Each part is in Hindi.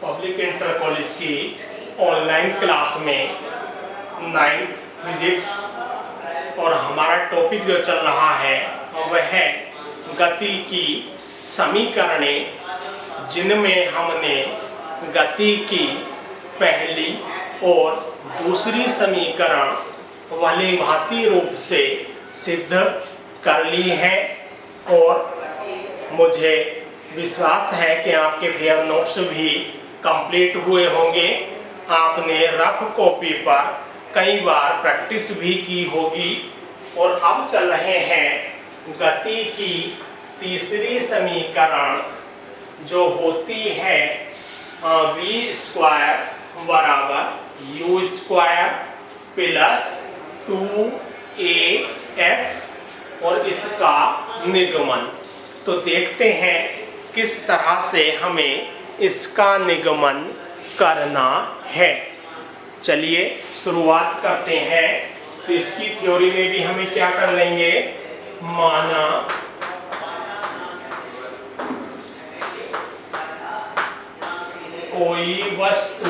पब्लिक इंटर कॉलेज की ऑनलाइन क्लास में 9th फिजिक्स और हमारा टॉपिक जो चल रहा है वह है गति की समीकरणें, जिनमें हमने गति की पहली और दूसरी समीकरण भली भांति रूप से सिद्ध कर ली है। और मुझे विश्वास है कि आपके फेयर नोट्स भी कंप्लीट हुए होंगे। आपने रफ कॉपी पर कई बार प्रैक्टिस भी की होगी। और अब चल रहे हैं गति की तीसरी समीकरण, जो होती है v² बराबर u² प्लस 2as और इसका निगमन। तो देखते हैं किस तरह से हमें इसका निगमन करना है। चलिए शुरुआत करते हैं। तो इसकी थ्योरी में भी हमें क्या कर लेंगे, माना कोई वस्तु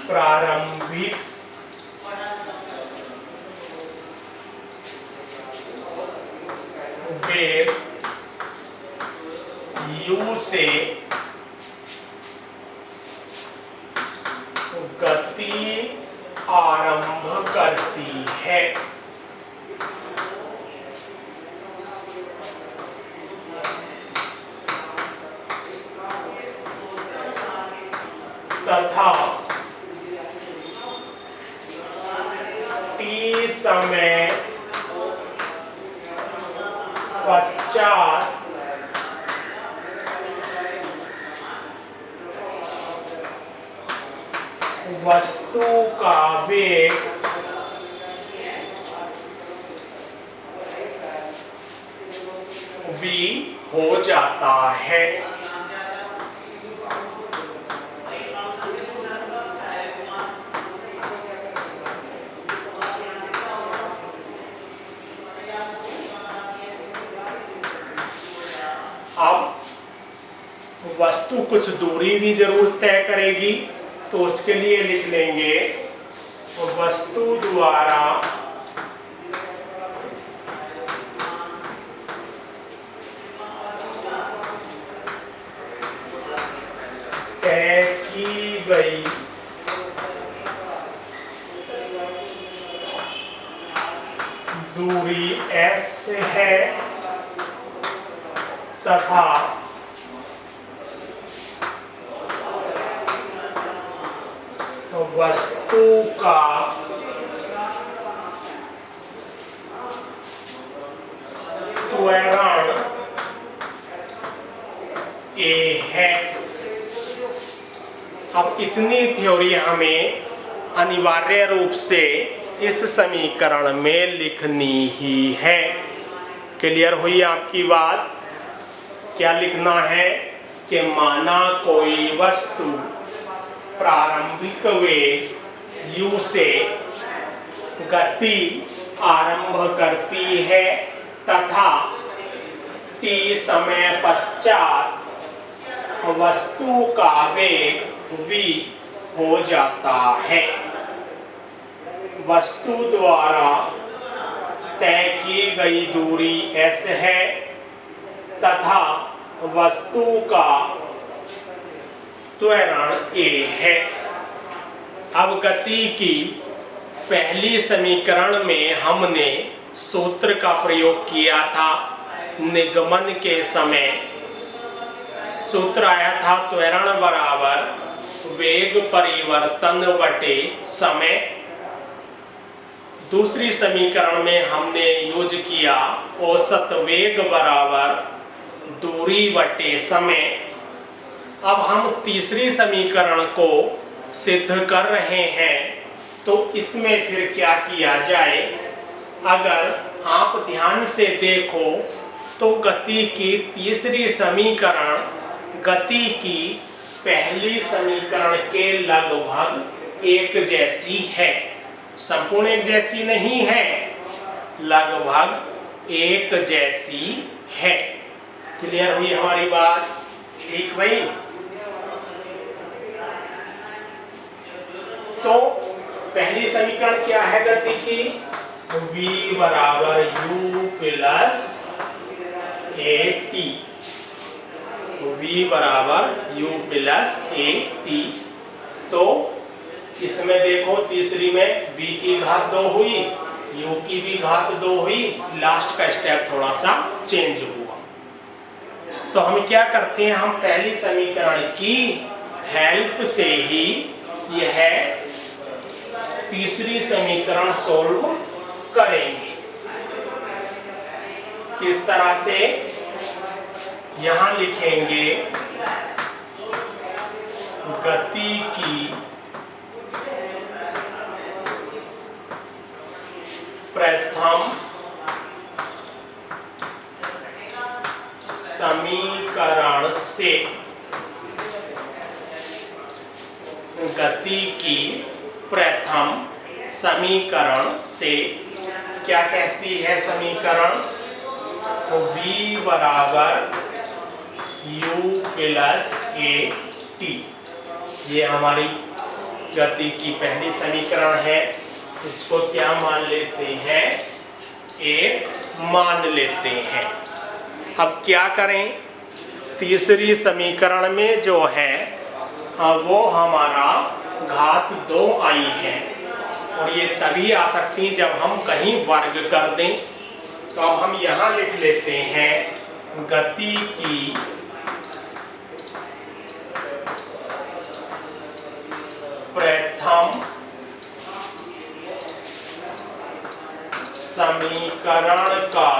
प्रारंभिक वेग u से गति आरंभ करती है तथा t समय पश्चात वस्तु का वेग v हो जाता है। अब वस्तु कुछ दूरी भी जरूर तय करेगी, तो उसके लिए लिख लेंगे वस्तु द्वारा तय की गई दूरी s है तथा वस्तु का त्वरण a है। अब इतनी थ्योरी हमें अनिवार्य रूप से इस समीकरण में लिखनी ही है। क्लियर हुई आपकी बात? क्या लिखना है कि माना कोई वस्तु प्रारंभिक वेग u से गति आरंभ करती है तथा t समय पश्चात वस्तु का वेग v हो जाता है। वस्तु द्वारा तय की गई दूरी s है तथा वस्तु का त्वरण a है। अब गति की पहली समीकरण में हमने सूत्र का प्रयोग किया था। निगमन के समय सूत्र आया था त्वरण बराबर वेग परिवर्तन बटे समय। दूसरी समीकरण में हमने यूज किया औसत वेग बराबर दूरी बटे समय। अब हम तीसरी समीकरण को सिद्ध कर रहे हैं, तो इसमें फिर क्या किया जाए। अगर आप ध्यान से देखो तो गति की तीसरी समीकरण गति की पहली समीकरण के लगभग एक जैसी है। संपूर्ण एक जैसी नहीं है, लगभग एक जैसी है। क्लियर हुई हमारी बात? ठीक भाई। तो पहली समीकरण क्या है गति की? v बराबर u plus A T. v बराबर u प्लस ए टी। तो इसमें देखो तीसरी में v की घात 2 हुई, u की भी घात 2 हुई, लास्ट का स्टेप थोड़ा सा चेंज हुआ। तो हम क्या करते हैं, हम पहली समीकरण की हेल्प से ही यह तीसरी समीकरण सोल्व करेंगे। किस तरह से? यहां लिखेंगे गति की प्रथम समीकरण से, गति की प्रथम समीकरण से क्या कहती है समीकरण? v बराबर u प्लस ए टी। ये हमारी गति की पहली समीकरण है। इसको क्या मान लेते हैं? एक मान लेते हैं। अब क्या करें? तीसरी समीकरण में जो है वो हमारा घात 2 आई है, और ये तभी आ सकती है जब हम कहीं वर्ग कर दें। तो अब हम यहाँ लिख लेते हैं गति की प्रथम समीकरण का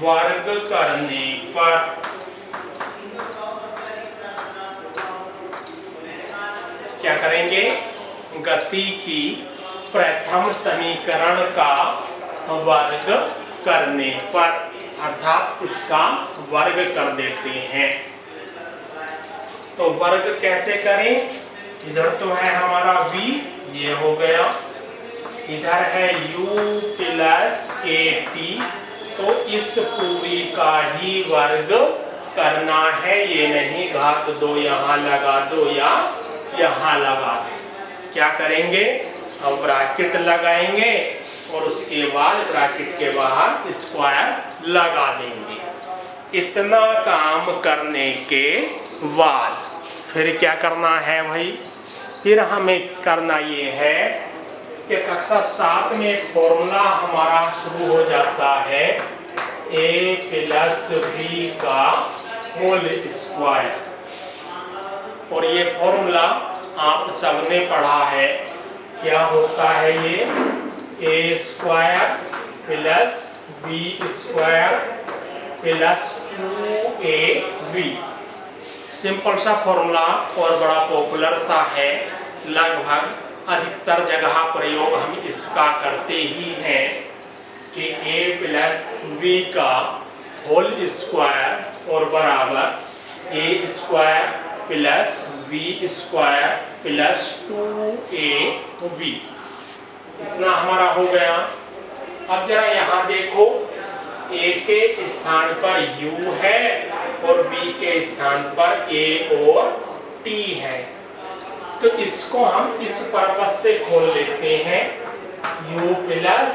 वर्ग करने पर क्या करेंगे? गति की प्रथम समीकरण का वर्ग करने पर, अर्थात इसका वर्ग कर देते हैं। तो वर्ग कैसे करें? इधर तो है हमारा v, ये हो गया, इधर है u प्लस ए टी, तो इस पूरी का ही वर्ग करना है। ये नहीं घात 2 यहाँ लगा दो या यहाँ लगा दो। क्या करेंगे? अब ब्रैकेट लगाएंगे और उसके बाद ब्रैकेट के बाहर स्क्वायर लगा देंगे। इतना काम करने के बाद फिर क्या करना है भाई? फिर हमें करना ये है कि कक्षा 7 में एक फॉर्मूला हमारा शुरू हो जाता है a प्लस b का होल स्क्वायर, और ये फॉर्मूला आप सबने पढ़ा है। क्या होता है ये? a square plus b square plus 2ab। Simple सा फॉर्मूला और बड़ा पॉपुलर सा है, लगभग अधिकतर जगह प्रयोग हम इसका करते ही हैं कि a प्लस b का होल स्क्वायर और बराबर a square plus b square plus 2ab। इतना हमारा हो गया। अब जरा यहाँ देखो, a के स्थान पर u है और b के स्थान पर a और t है। तो इसको हम इस पर्पस से खोल लेते हैं, u प्लस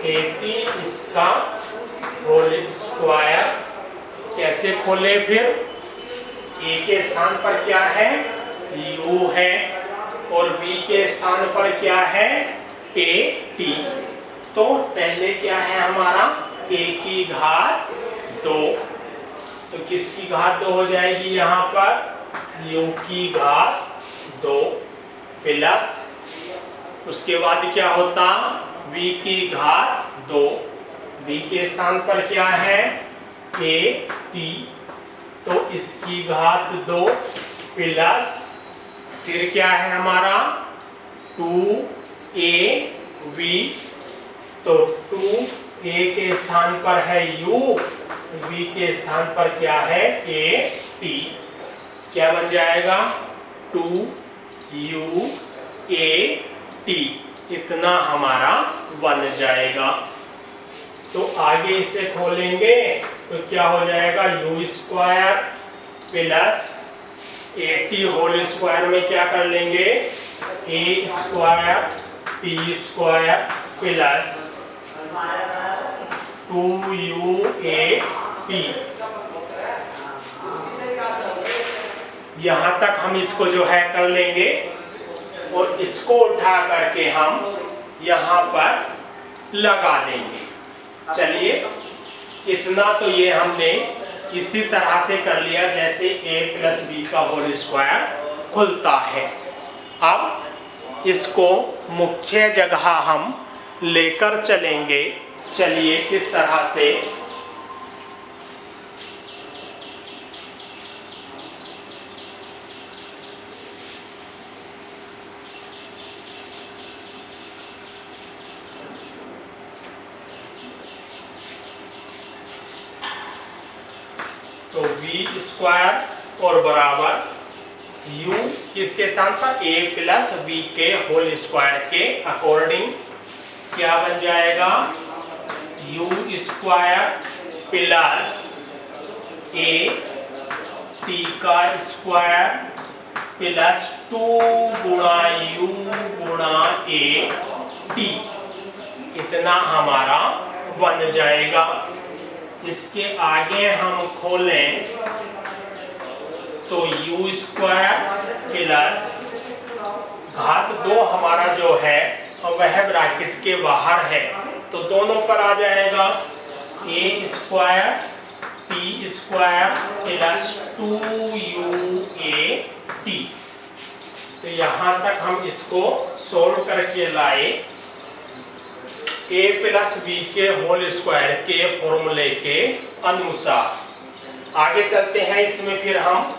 ए टी इसका होल स्क्वायर। कैसे खोले? फिर a के स्थान पर क्या है? u है, और b के स्थान पर क्या है? a t। तो पहले क्या है हमारा? a की घात 2, तो किसकी घात 2 हो जाएगी यहाँ पर? u की घात 2 प्लस, उसके बाद क्या होता? v की घात 2, b के स्थान पर क्या है? a t, तो इसकी घात 2 प्लस, फिर क्या है हमारा? 2ab, तो 2a के स्थान पर है u, b के स्थान पर क्या है? a t। क्या बन जाएगा 2UAT, इतना हमारा बन जाएगा। तो आगे इसे खोलेंगे तो क्या हो जाएगा u square plus 80 whole square में क्या कर लेंगे a square t square plus 2UAP। यहाँ तक हम इसको जो है कर लेंगे और इसको उठा करके हम यहाँ पर लगा देंगे। चलिए, इतना तो ये हमने इसी तरह से कर लिया जैसे a प्लस बी का होल स्क्वायर खुलता है। अब इसको मुख्य जगह हम लेकर चलेंगे। चलिए किस तरह से, तो v स्क्वायर और बराबर u किसके स्थान पर a प्लस बी के होल स्क्वायर के अकॉर्डिंग क्या बन जाएगा u square plus a t का स्क्वायर प्लस 2 गुणा u गुणा a t, इतना हमारा बन जाएगा। इसके आगे हम खोलें तो u स्क्वायर प्लस घात 2 हमारा जो है वह ब्रैकेट के बाहर है तो दोनों पर आ जाएगा a square t square plus 2UAT। तो यहाँ तक हम इसको सोल्व करके लाए a प्लस बी के होल स्क्वायर के फॉर्मूले के अनुसार। आगे चलते हैं, इसमें फिर हम